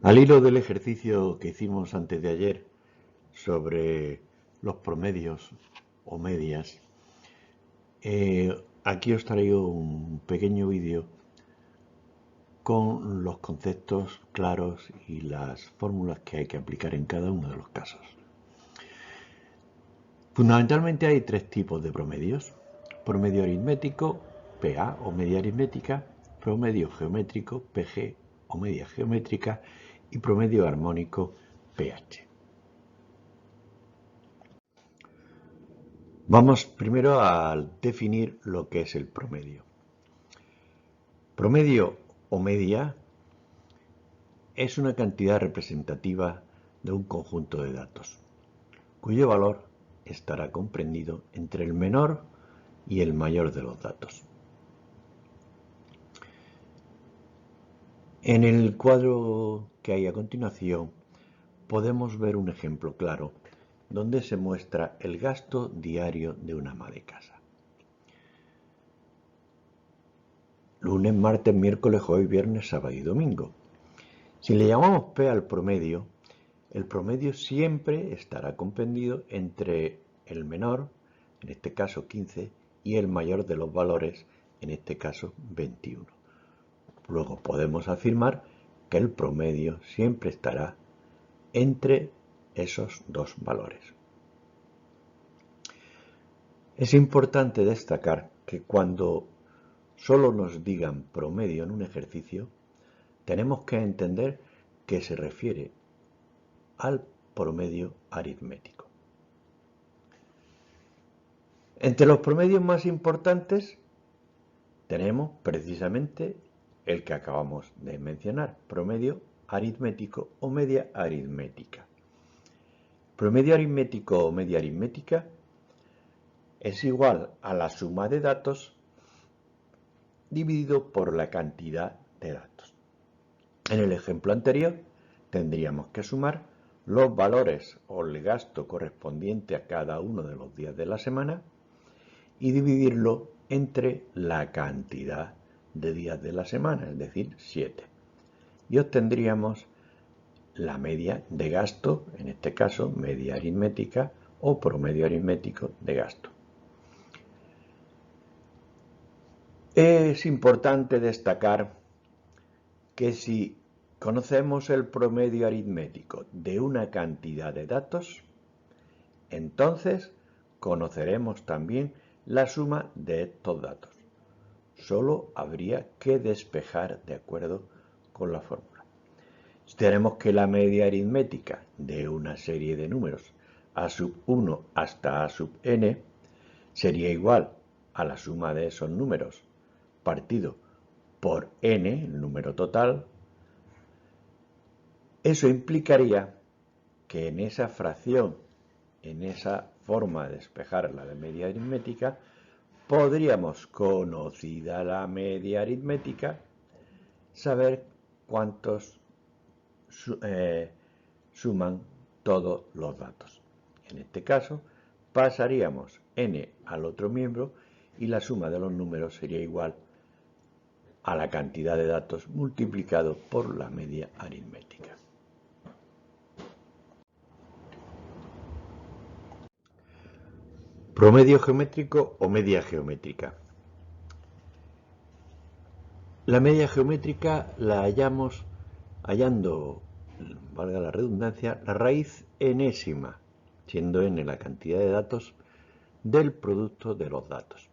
Al hilo del ejercicio que hicimos antes de ayer sobre los promedios o medias, aquí os traigo un pequeño vídeo con los conceptos claros y las fórmulas que hay que aplicar en cada uno de los casos. Fundamentalmente hay tres tipos de promedios: promedio aritmético, PA o media aritmética, promedio geométrico, PG o media geométrica, y promedio armónico, PH. Vamos primero a definir lo que es el promedio. Promedio o media es una cantidad representativa de un conjunto de datos, cuyo valor estará comprendido entre el menor y el mayor de los datos. En el cuadro que hay a continuación podemos ver un ejemplo claro donde se muestra el gasto diario de una ama de casa. Lunes, martes, miércoles, jueves, viernes, sábado y domingo. Si le llamamos P al promedio, el promedio siempre estará comprendido entre el menor, en este caso 15, y el mayor de los valores, en este caso 21. Luego podemos afirmar que el promedio siempre estará entre esos dos valores. Es importante destacar que cuando solo nos digan promedio en un ejercicio, tenemos que entender que se refiere al promedio aritmético. Entre los promedios más importantes tenemos precisamente el que acabamos de mencionar, promedio aritmético o media aritmética. Promedio aritmético o media aritmética es igual a la suma de datos dividido por la cantidad de datos. En el ejemplo anterior tendríamos que sumar los valores o el gasto correspondiente a cada uno de los días de la semana y dividirlo entre la cantidad de días de la semana, es decir, 7. Y obtendríamos la media de gasto, en este caso media aritmética o promedio aritmético de gasto. Es importante destacar que si conocemos el promedio aritmético de una cantidad de datos, entonces conoceremos también la suma de estos datos. Solo habría que despejar de acuerdo con la fórmula. Si tenemos que la media aritmética de una serie de números a sub 1 hasta a sub n sería igual a la suma de esos números partido por n, el número total, eso implicaría que en esa fracción, en esa forma de despejar la de media aritmética, podríamos, conocida la media aritmética, saber cuántos suman todos los datos. En este caso, pasaríamos n al otro miembro y la suma de los números sería igual a la cantidad de datos multiplicado por la media aritmética. Promedio geométrico o media geométrica. La media geométrica la hallamos hallando, valga la redundancia, la raíz enésima, siendo n la cantidad de datos del producto de los datos.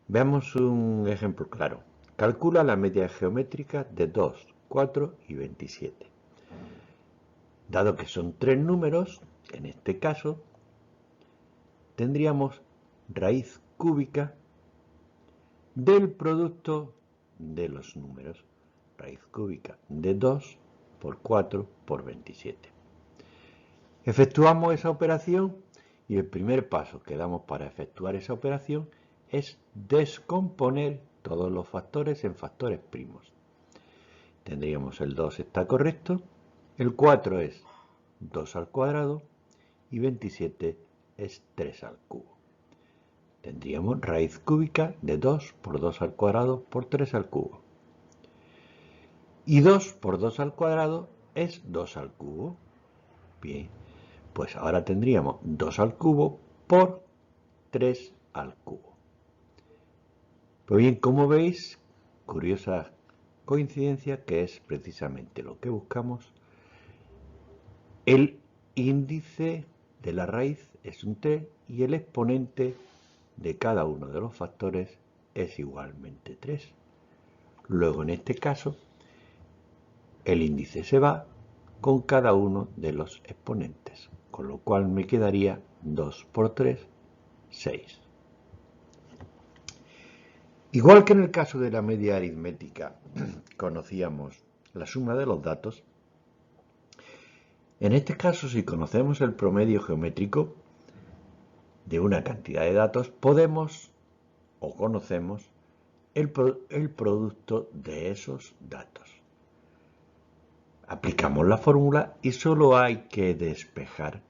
Veamos un ejemplo claro. Calcula la media geométrica de 2, 4 y 27. Dado que son tres números, en este caso, tendríamos raíz cúbica del producto de los números, raíz cúbica de 2 por 4 por 27. Efectuamos esa operación y el primer paso que damos para efectuar esa operación es descomponer todos los factores en factores primos. Tendríamos el 2 está correcto, el 4 es 2 al cuadrado y 27 es 3 al cubo. Tendríamos raíz cúbica de 2 por 2 al cuadrado por 3 al cubo. Y 2 por 2 al cuadrado es 2 al cubo. Bien, pues ahora tendríamos 2 al cubo por 3 al cubo. Pues bien, como veis, curiosa coincidencia que es precisamente lo que buscamos. El índice de la raíz es un 3 y el exponente de cada uno de los factores es igualmente 3. Luego, en este caso, el índice se va con cada uno de los exponentes, con lo cual me quedaría 2 por 3, 6. Igual que en el caso de la media aritmética conocíamos la suma de los datos, en este caso, si conocemos el promedio geométrico de una cantidad de datos, podemos o conocemos el producto de esos datos. Aplicamos la fórmula y solo hay que despejar.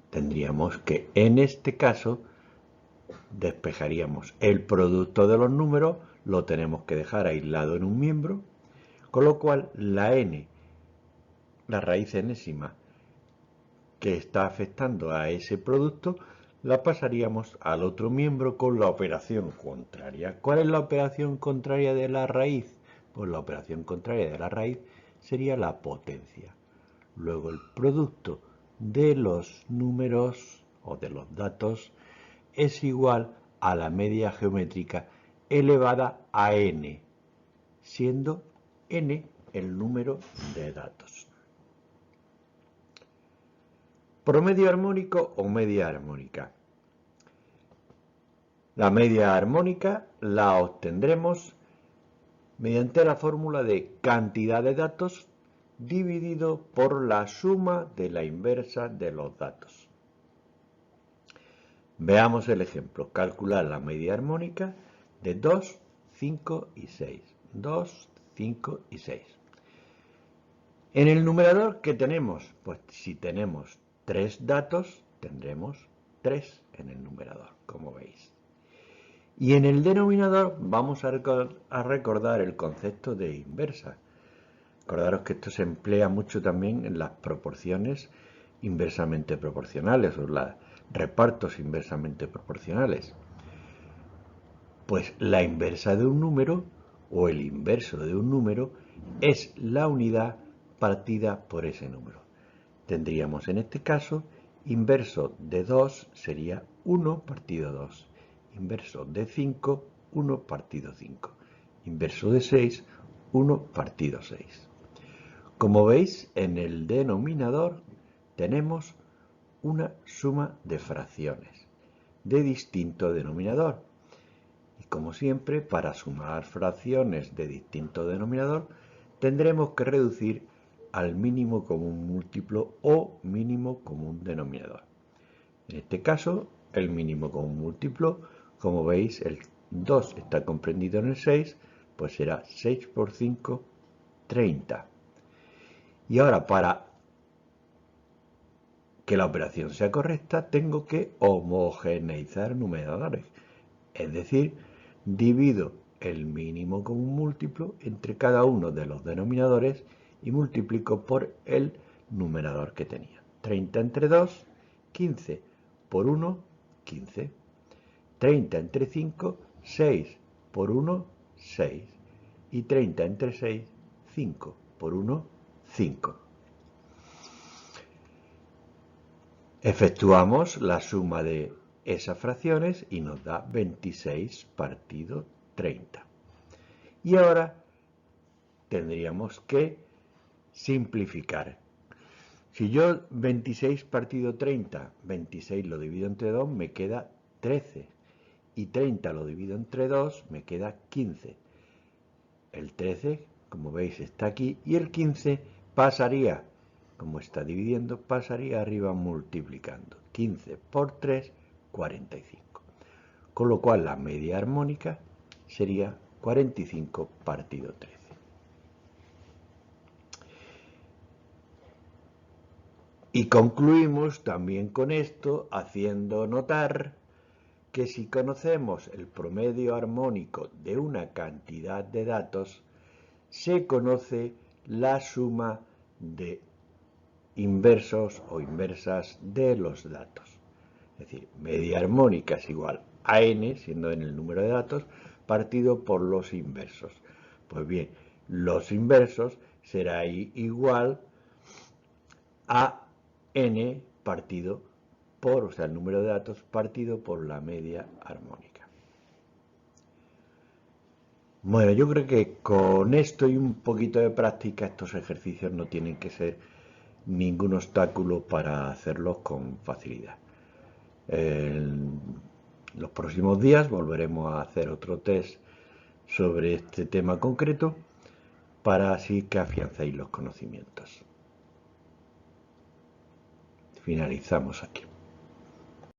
Tendríamos que, en este caso, despejaríamos el producto de los números, lo tenemos que dejar aislado en un miembro, con lo cual la n, la raíz enésima que está afectando a ese producto, la pasaríamos al otro miembro con la operación contraria. ¿Cuál es la operación contraria de la raíz? Pues la operación contraria de la raíz sería la potencia. Luego el producto de los números o de los datos es igual a la media geométrica elevada a n, siendo n el número de datos. Promedio armónico o media armónica. La media armónica la obtendremos mediante la fórmula de cantidad de datos dividido por la suma de la inversa de los datos. Veamos el ejemplo. Calcular la media armónica de 2, 5 y 6. 2, 5 y 6. En el numerador, ¿qué tenemos? Pues si tenemos 3 datos, tendremos 3 en el numerador, como veis. Y en el denominador vamos a recordar el concepto de inversa. Acordaros que esto se emplea mucho también en las proporciones inversamente proporcionales o los repartos inversamente proporcionales. Pues la inversa de un número o el inverso de un número es la unidad partida por ese número. Tendríamos en este caso inverso de 2 sería 1 partido 2. Inverso de 5, 1 partido 5. Inverso de 6, 1 partido 6. Como veis, en el denominador tenemos una suma de fracciones de distinto denominador. Y como siempre, para sumar fracciones de distinto denominador, tendremos que reducir al mínimo común múltiplo o mínimo común denominador. En este caso, el mínimo común múltiplo, como veis, el 2 está comprendido en el 6, pues será 6 por 5, 30. Y ahora, para que la operación sea correcta, tengo que homogeneizar numeradores. Es decir, divido el mínimo común múltiplo entre cada uno de los denominadores y multiplico por el numerador que tenía. 30 entre 2, 15 por 1, 15. 30 entre 5, 6 por 1, 6. Y 30 entre 6, 5 por 1, 5. Efectuamos la suma de esas fracciones y nos da 26 partido 30. Y ahora tendríamos que simplificar. Si yo 26 partido 30, 26 lo divido entre 2, me queda 13. Y 30 lo divido entre 2, me queda 15. El 13, como veis, está aquí. Y el 15 pasaría, como está dividiendo, pasaría arriba multiplicando. 15 por 3, 45. Con lo cual la media armónica sería 45 partido 13. Y concluimos también con esto haciendo notar que si conocemos el promedio armónico de una cantidad de datos, se conoce la suma de inversos o inversas de los datos. Es decir, media armónica es igual a n, siendo n el número de datos, partido por los inversos. Pues bien, los inversos será igual a n partido por, o sea, el número de datos partido por la media armónica. Bueno, yo creo que con esto y un poquito de práctica estos ejercicios no tienen que ser ningún obstáculo para hacerlos con facilidad. En los próximos días volveremos a hacer otro test sobre este tema concreto para así que afiancéis los conocimientos. Finalizamos aquí.